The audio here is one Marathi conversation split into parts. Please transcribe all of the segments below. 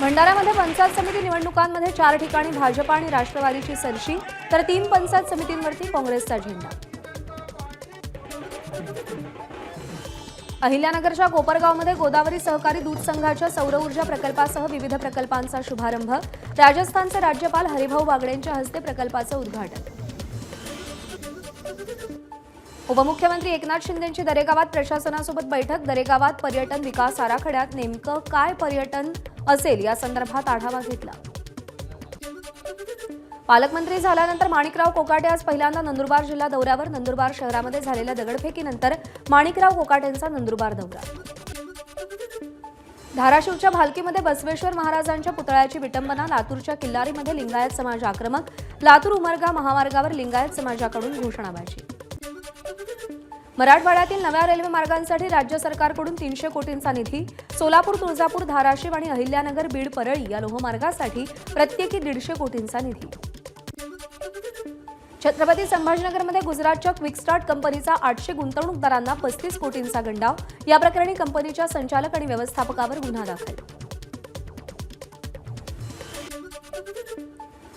भंडाऱ्यामध्ये पंचायत समिती निवडणुकांमध्ये 4 ठिकाणी भाजप आणि राष्ट्रवादीची सरशी तर 3 पंचायत समितींवरती काँग्रेसचा झेंडा। अहिल्यानगरच्या कोपरगावमध्ये गोदावरी सहकारी दूध संघाच्या सौर ऊर्जा प्रकल्पासह विविध प्रकल्पांचा शुभारंभ। राजस्थानचे राज्यपाल हरिभाऊ बागडेंच्या हस्ते प्रकल्पाचं उद्घाटन। उपमुख्यमंत्री एकनाथ शिंदेंची दरेगावात प्रशासनासोबत बैठक। दरेगावात पर्यटन विकास आराखड्यात नेमकं काय पर्यटन असेल या संदर्भात आढावा घेतला। पालकमंत्री झाल्यानंतर माणिकराव कोकाटे आज पहिल्यांदा नंदुरबार जिल्हा दौऱ्यावर। नंदुरबार शहरामध्ये झालेल्या दगडफेकीनंतर माणिकराव कोकाटेंचा नंदुरबार दौरा। धाराशिवच्या भालकीमध्ये बसवेश्वर महाराजांच्या पुतळ्याची विटंबना। लातूरच्या किल्लारीमध्ये लिंगायत समाज आक्रमक। लातूर उमरगा महामार्गावर लिंगायत समाजाकडून घोषणाबाजी। मराठवाड्यातील नव्या रेल्वे मार्गांसाठी राज्य सरकारकडून 300 कोटींचा निधी। सोलापूर, तुळजापूर, धाराशिव आणि अहिल्यानगर, बीड, परळी या लोहमार्गासाठी प्रत्येकी 150 कोटींचा निधी। छत्रपती संभाजीनगरमध्ये गुजरातच्या क्विकस्टार्ट कंपनीचा 800 गुंतवणूकदारांना 35 कोटींचा गंडाव। या प्रकरणी कंपनीच्या संचालक आणि व्यवस्थापकावर गुन्हा दाखल।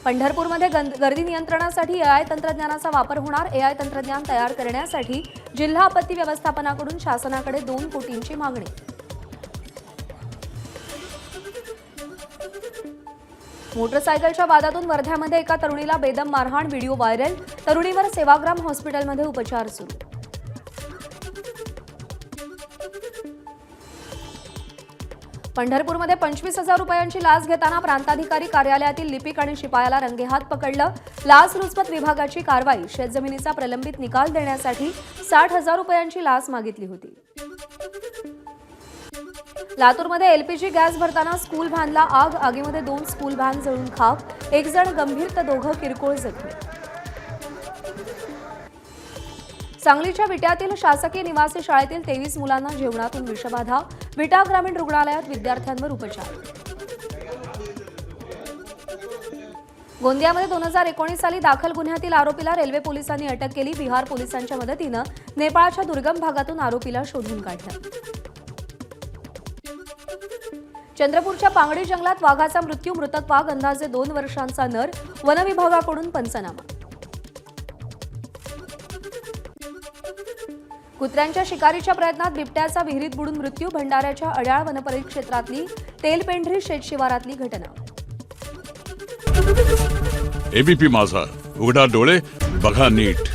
पंढरपूरमध्ये गर्दी नियंत्रणासाठी एआय तंत्रज्ञानाचा वापर होणार। एआय तंत्रज्ञान तयार करण्यासाठी जिल्हा आपत्ती व्यवस्थापनाकडून शासनाकडे 2 कोटींची मागणी। मोटरसायकलच्या वादातून वर्ध्यामध्ये एका तरुणीला बेदम मारहाण, व्हिडिओ व्हायरल। तरुणीवर सेवाग्राम हॉस्पिटलमध्ये उपचार सुरू। पंढरपूरमध्ये 25,000 रुपयांची लाच घेताना प्रांताधिकारी कार्यालयातील लिपिक आणि शिपायाला रंगेहात पकडलं। लाचलुचपत विभागाची कारवाई। शेतजमिनीचा प्रलंबित निकाल देण्यासाठी 60,000 रुपयांची लाच मागितली होती। लातूरमध्ये एलपीजी गॅस भरताना स्कूल व्हॅनला आग। आगीमध्ये 2 स्कूल व्हॅन जळून खाक। 1 जण गंभीर तर 2 किरकोळ जखमी। सांगलीच्या विट्यातील शासकीय निवासी शाळेतील 23 मुलांना जेवणातून विषबाधा। विटा ग्रामीण रुग्णालयात विद्यार्थ्यांवर उपचार। गोंदियामध्ये 2019 साली दाखल गुन्ह्यातील आरोपीला रेल्वे पोलिसांनी अटक केली। बिहार पोलिसांच्या मदतीनं नेपाळच्या दुर्गम भागातून आरोपीला शोधून काढलं। चंद्रपूरच्या पांगडी जंगलात वाघाचा मृत्यू। मृतक वाघ अंदाजे 2 वर्षांचा नर। वनविभागाकडून पंचनामा। कुत्र्यांच्या शिकारीच्या प्रयत्नात बिबट्याचा विहिरीत बुडून मृत्यू। भंडाऱ्याच्या अड्याळ वनपरिक्षेत्रातली तेलपेंढरी शेतशिवारातली घटना। एबीपी माझा, उघडा डोळे बघा नीट।